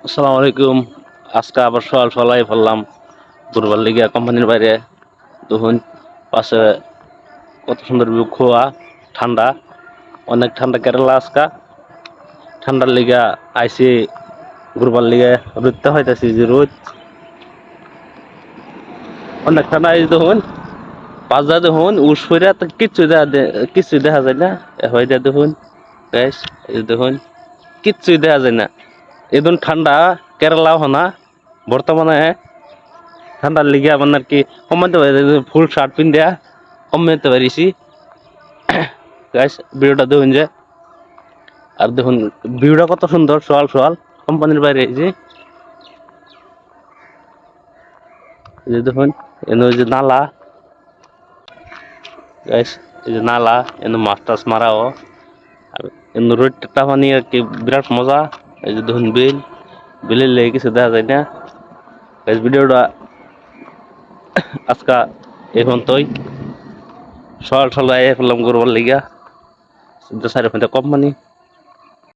আসসালামু আলাইকুম। আজকে আবার সকাল ফেললাম ঘুরবার লিগা কোম্পানির বাইরে। তখন পাশে কত সুন্দর ভিউ, খোয়া ঠান্ডা, অনেক ঠান্ডা কেরালা আজকা। ঠান্ডার লিগা আইসি ঘুরবার লিগা রুইতে হইতাছি যে রোদ অনেক ঠান্ডা। আইসি দেখুন পাঁচটা দেখুন উস ফিরা তো কিচ্ছু দেখা যায় না। হইতা দেখুন গাইস, এই দেখুন কিচ্ছুই দেখা যায় না। এদিন ঠান্ডা কেরালাও হনা বর্তমানে ঠান্ডার লিগে আমার আর কি কমাইতে পারি, ফুল শার্ট পিন দেয়া কমাইতে পারিছি গাইস। ভিডিওটা দেখুন যে, আর দেখুন ভিউটা কত সুন্দর। সোয়াল কোম্পানির বাইরে এই যে দেখুন এনে ওই যে নালা গাইস, এই যে নালা এনে মাছ টাছ মারাও, আর এনে রোডটা পানি আর কি বিরাট মজা। এই যে দেখুন বিলের লেগে কিছু দেখা যায় না গাইস। ভিডিওটা আজকা এখন তোই সকাল আইয়া ফেললাম করবার লিগা সাইড কোম্পানি।